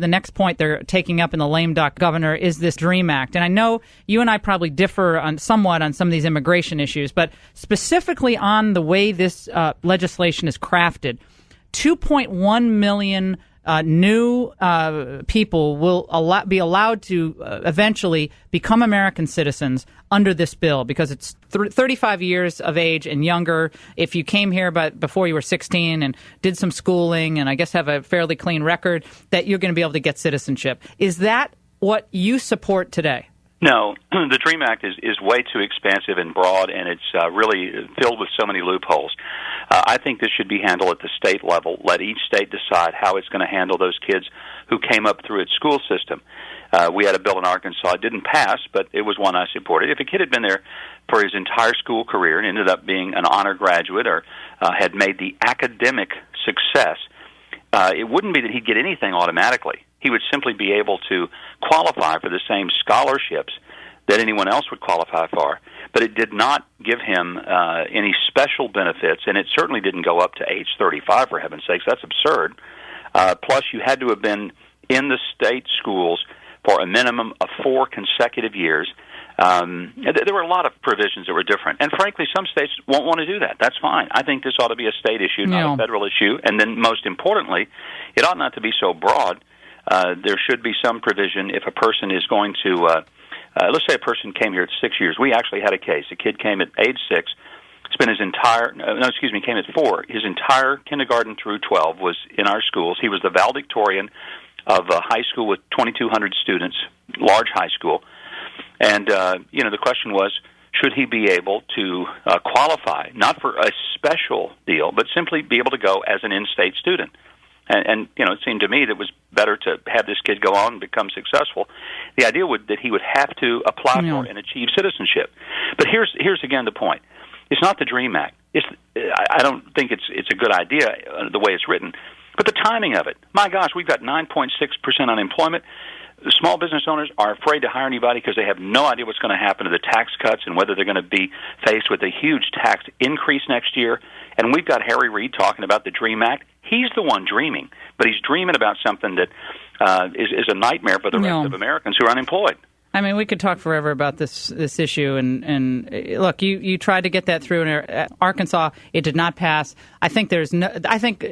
The next point they're taking up in the lame duck, Governor, is this DREAM Act. And I know you and I probably differ somewhat on some of these immigration issues, but specifically on the way this legislation is crafted, 2.1 million new people will be allowed to eventually become American citizens under this bill because it's 35 years of age and younger. If you came here before you were 16 and did some schooling and I guess have a fairly clean record, that you're going to be able to get citizenship. Is that what you support today? No, the DREAM Act is way too expansive and broad, and it's really filled with so many loopholes. I think this should be handled at the state level. Let each state decide how it's going to handle those kids who came up through its school system. We had a bill in Arkansas. It didn't pass, but it was one I supported. If a kid had been there for his entire school career and ended up being an honor graduate or had made the academic success, it wouldn't be that he'd get anything automatically. He would simply be able to qualify for the same scholarships that anyone else would qualify for. But it did not give him any special benefits, and it certainly didn't go up to age 35, for heaven's sakes. That's absurd. Plus, you had to have been in the state schools for a minimum of 4 consecutive years. There were a lot of provisions that were different. And frankly, some states won't want to do that. That's fine. I think this ought to be a state issue, not a federal issue. And then most importantly, it ought not to be so broad. There should be some provision if a person is going to, let's say a person came here at 6 years. We actually had a case. A kid came at age 6, spent his entire, came at 4. His entire kindergarten through 12 was in our schools. He was the valedictorian of a high school with 2,200 students, large high school. And, the question was, should he be able to qualify, not for a special deal, but simply be able to go as an in-state student? And it seemed to me that it was better to have this kid go on and become successful. The idea that he would have to apply for and achieve citizenship. But here's again the point. It's not the DREAM Act. I don't think it's a good idea the way it's written. But the timing of it. My gosh, we've got 9.6% unemployment. Small business owners are afraid to hire anybody because they have no idea what's going to happen to the tax cuts and whether they're going to be faced with a huge tax increase next year. And we've got Harry Reid talking about the DREAM Act. He's the one dreaming, but he's dreaming about something that is a nightmare for the rest of Americans who are unemployed. I mean, we could talk forever about this issue, and look, you tried to get that through in Arkansas. It did not pass. I think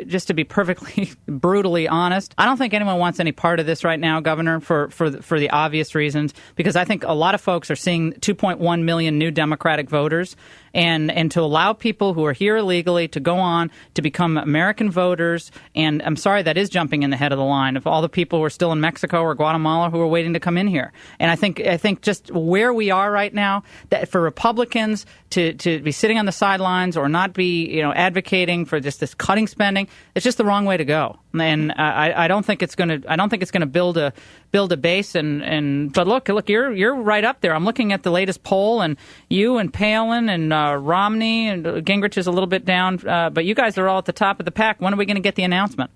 just to be perfectly brutally honest, I don't think anyone wants any part of this right now, Governor, for the obvious reasons, because I think a lot of folks are seeing 2.1 million new Democratic voters, and to allow people who are here illegally to go on to become American voters, and I'm sorry, that is jumping in the head of the line of all the people who are still in Mexico or Guatemala who are waiting to come in here. And I think just where we are right now, that for Republicans to be sitting on the sidelines or not be advocating for just this cutting spending, it's just the wrong way to go. And I don't think it's going to build a base. But look, you're right up there. I'm looking at the latest poll, and you and Palin and Romney and Gingrich is a little bit down, but you guys are all at the top of the pack. When are we going to get the announcement?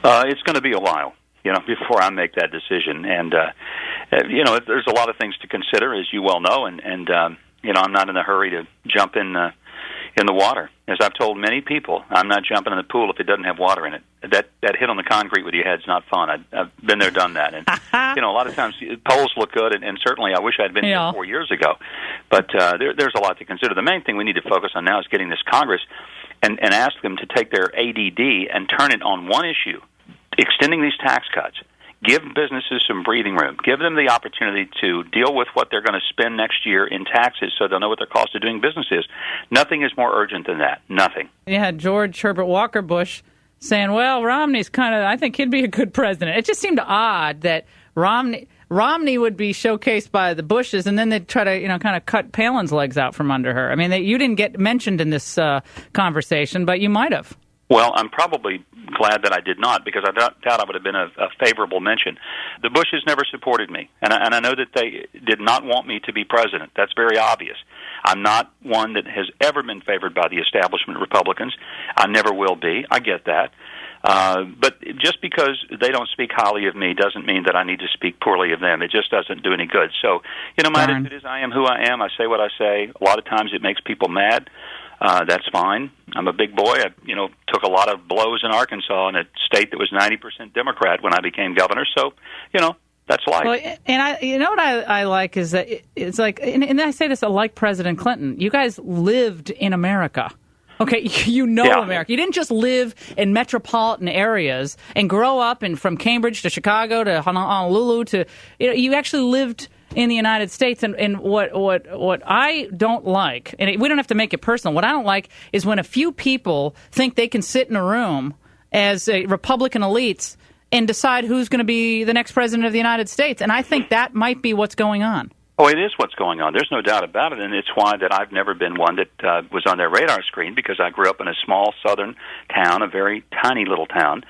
It's going to be a while, before I make that decision. And there's a lot of things to consider, as you well know, and I'm not in a hurry to jump in the water. As I've told many people, I'm not jumping in the pool if it doesn't have water in it. That hit on the concrete with your head's not fun. I've been there, done that. And a lot of times polls look good, and certainly I wish I'd been here 4 years ago. But there's a lot to consider. The main thing we need to focus on now is getting this Congress and ask them to take their ADD and turn it on one issue, extending these tax cuts. Give businesses some breathing room. Give them the opportunity to deal with what they're going to spend next year in taxes so they'll know what their cost of doing business is. Nothing is more urgent than that. Nothing. You had George Herbert Walker Bush saying, well, Romney's I think he'd be a good president. It just seemed odd that Romney would be showcased by the Bushes, and then they'd try to, kind of cut Palin's legs out from under her. I mean, you didn't get mentioned in this conversation, but you might have. Well, I'm probably glad that I did not, because I doubt I would have been a favorable mention. The Bushes never supported me, and I know that they did not want me to be president. That's very obvious. I'm not one that has ever been favored by the establishment Republicans. I never will be. I get that. But just because they don't speak highly of me doesn't mean that I need to speak poorly of them. It just doesn't do any good. So, my attitude is I am who I am. I say what I say. A lot of times it makes people mad. That's fine. I'm a big boy. I, took a lot of blows in Arkansas in a state that was 90% Democrat when I became governor. So, that's life. Well, and what I like is that it's like, and I say this, I like President Clinton. You guys lived in America. Okay, America. You didn't just live in metropolitan areas and grow up from Cambridge to Chicago to Honolulu to, you actually lived in the United States. And what I don't like, and we don't have to make it personal, what I don't like is when a few people think they can sit in a room as Republican elites and decide who's going to be the next president of the United States. And I think that might be what's going on. Oh, it is what's going on. There's no doubt about it, and it's why that I've never been one that was on their radar screen, because I grew up in a small southern town, a very tiny little town.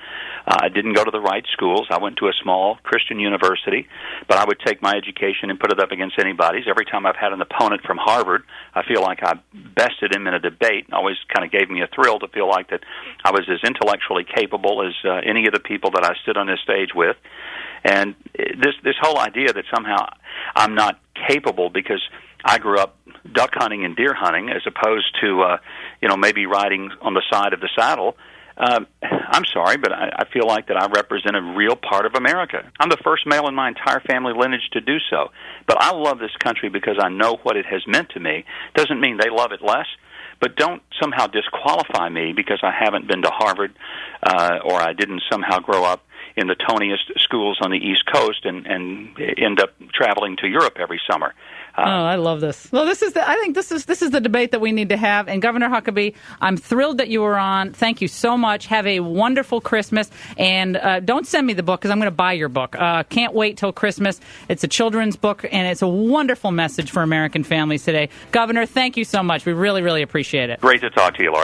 I didn't go to the right schools. I went to a small Christian university, but I would take my education and put it up against anybody's. Every time I've had an opponent from Harvard, I feel like I bested him in a debate. It always kind of gave me a thrill to feel like that I was as intellectually capable as any of the people that I stood on this stage with. And this whole idea that somehow I'm not capable because I grew up duck hunting and deer hunting as opposed to, maybe riding on the side of the saddle, I'm sorry, but I feel like that I represent a real part of America. I'm the first male in my entire family lineage to do so. But I love this country because I know what it has meant to me. Doesn't mean they love it less. But don't somehow disqualify me because I haven't been to Harvard or I didn't somehow grow up in the toniest schools on the East Coast and end up traveling to Europe every summer. I love this. Well, I think this is the debate that we need to have. And Governor Huckabee, I'm thrilled that you were on. Thank you so much. Have a wonderful Christmas. And don't send me the book because I'm going to buy your book. Can't wait till Christmas. It's a children's book, and it's a wonderful message for American families today. Governor, thank you so much. We really, really appreciate it. Great to talk to you, Laura.